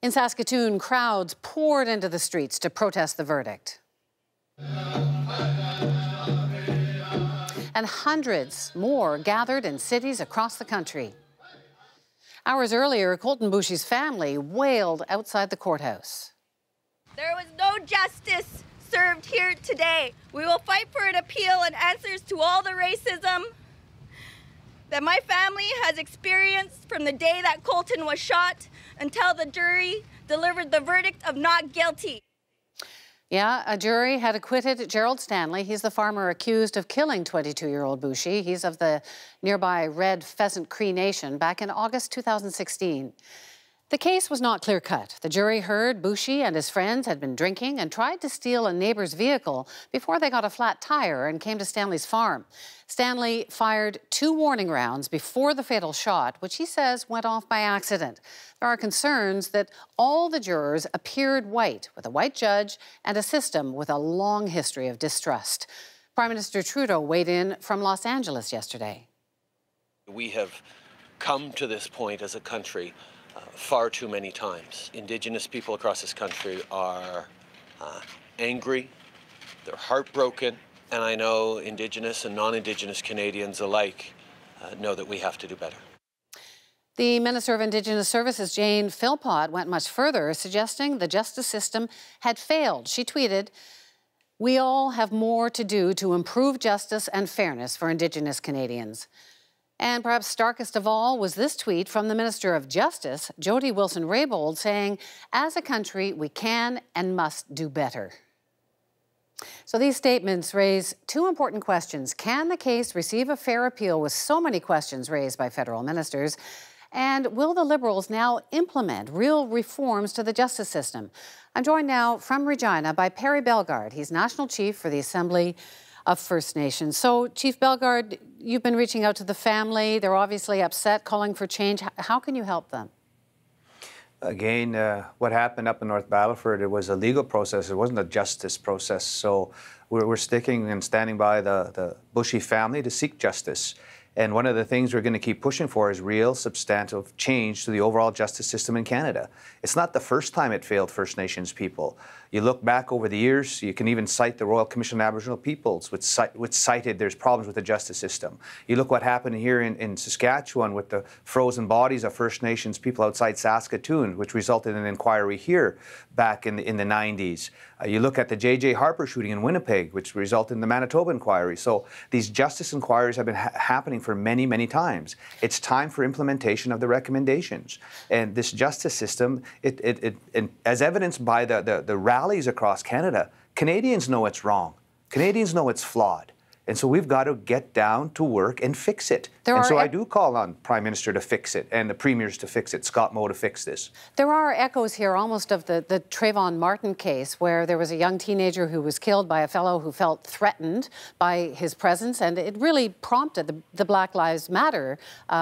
In Saskatoon, crowds poured into the streets to protest the verdict. And hundreds more gathered in cities across the country. Hours earlier, Colten Boushie's family wailed outside the courthouse. There was no justice served here today. We will fight for an appeal and answers to all the racism that my family has experienced from the day that Colten was shot until the jury delivered the verdict of not guilty. Yeah, a jury had acquitted Gerald Stanley. He's the farmer accused of killing 22-year-old Boushie. He's of the nearby Red Pheasant Cree Nation back in August 2016. The case was not clear-cut. The jury heard Boushie and his friends had been drinking and tried to steal a neighbor's vehicle before they got a flat tire and came to Stanley's farm. Stanley fired 2 warning rounds before the fatal shot, which he says went off by accident. There are concerns that all the jurors appeared white, with a white judge and a system with a long history of distrust. Prime Minister Trudeau weighed in from Los Angeles yesterday. We have come to this point as a country far too many times. Indigenous people across this country are angry, they're heartbroken, and I know Indigenous and non-Indigenous Canadians alike know that we have to do better. The Minister of Indigenous Services, Jane Philpott, went much further, suggesting the justice system had failed. She tweeted, "We all have more to do to improve justice and fairness for Indigenous Canadians." And perhaps starkest of all was this tweet from the Minister of Justice, Jody Wilson-Raybould, saying, "As a country, we can and must do better." So these statements raise 2 important questions. Can the case receive a fair appeal with so many questions raised by federal ministers? And will the Liberals now implement real reforms to the justice system? I'm joined now from Regina by Perry Bellegarde. He's National Chief for the Assembly of First Nations. So, Chief Bellegarde, you've been reaching out to the family. They're obviously upset, calling for change. How can you help them? Again, what happened up in North Battleford, it was a legal process. It wasn't a justice process. So we're sticking and standing by the Boushie family to seek justice. And one of the things we're going to keep pushing for is real, substantive change to the overall justice system in Canada. It's not the first time it failed First Nations people. You look back over the years, you can even cite the Royal Commission on Aboriginal Peoples, which cited there's problems with the justice system. You look what happened here in Saskatchewan with the frozen bodies of First Nations people outside Saskatoon, which resulted in an inquiry here back in the 90s. You look at the J.J. Harper shooting in Winnipeg, which resulted in the Manitoba inquiry. So these justice inquiries have been happening for many, many times. It's time for implementation of the recommendations. And this justice system, as evidenced by the rallies across Canada, Canadians know it's wrong. Canadians know it's flawed. And so we've got to get down to work and fix it. And so I do call on Prime Minister to fix it and the Premiers to fix it, Scott Moe to fix this. There are echoes here almost of the Trayvon Martin case, where there was a young teenager who was killed by a fellow who felt threatened by his presence, and it really prompted the Black Lives Matter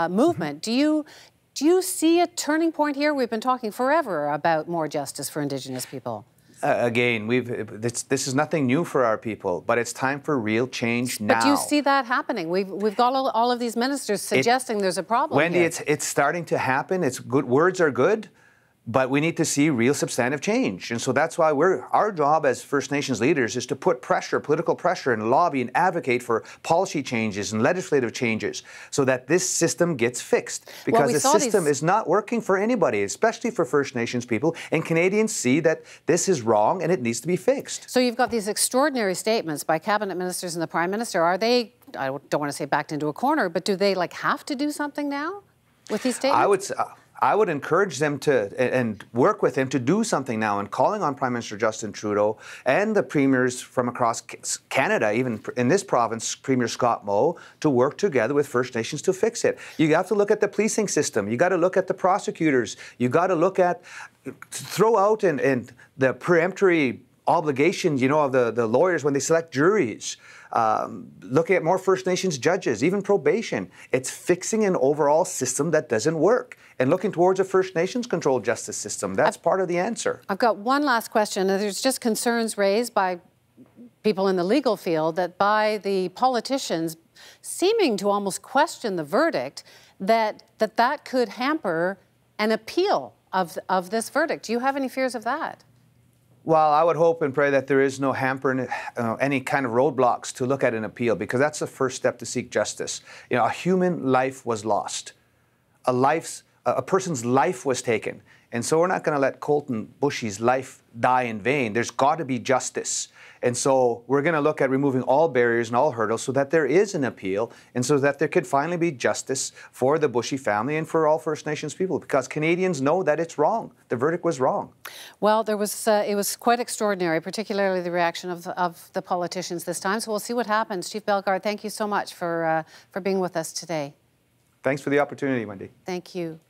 movement. Do you see a turning point here? We've been talking forever about more justice for Indigenous people. Again, this is nothing new for our people, but it's time for real change now. But do you see that happening? We've got all of these ministers suggesting there's a problem. Wendy, here. it's starting to happen. It's good. Words are good, but we need to see real substantive change. And so that's why our job as First Nations leaders is to put pressure, political pressure, and lobby and advocate for policy changes and legislative changes so that this system gets fixed. Because the system is not working for anybody, especially for First Nations people. And Canadians see that this is wrong and it needs to be fixed. So you've got these extraordinary statements by cabinet ministers and the Prime Minister. Are they, I don't want to say backed into a corner, but do they have to do something now with these statements? I would encourage them to and work with them to do something now, and calling on Prime Minister Justin Trudeau and the premiers from across Canada, even in this province, Premier Scott Moe, to work together with First Nations to fix it. You have to look at the policing system. You got to look at the prosecutors. You got to look at, throw out and the peremptory obligations, of the lawyers when they select juries. Looking at more First Nations judges, even probation. It's fixing an overall system that doesn't work and looking towards a First Nations-controlled justice system. That's part of the answer. I've got one last question. There's just concerns raised by people in the legal field that by the politicians seeming to almost question the verdict, that could hamper an appeal of this verdict. Do you have any fears of that? Well, I would hope and pray that there is no hamper, any kind of roadblocks to look at an appeal, because that's the first step to seek justice. You know, a human life was lost. A person's life was taken. And so we're not going to let Colten Boushie's life die in vain. There's got to be justice. And so we're going to look at removing all barriers and all hurdles so that there is an appeal and so that there could finally be justice for the Boushie family and for all First Nations people, because Canadians know that it's wrong. The verdict was wrong. Well, it was quite extraordinary, particularly the reaction of the politicians this time. So we'll see what happens. Chief Bellegarde, thank you so much for being with us today. Thanks for the opportunity, Wendy. Thank you.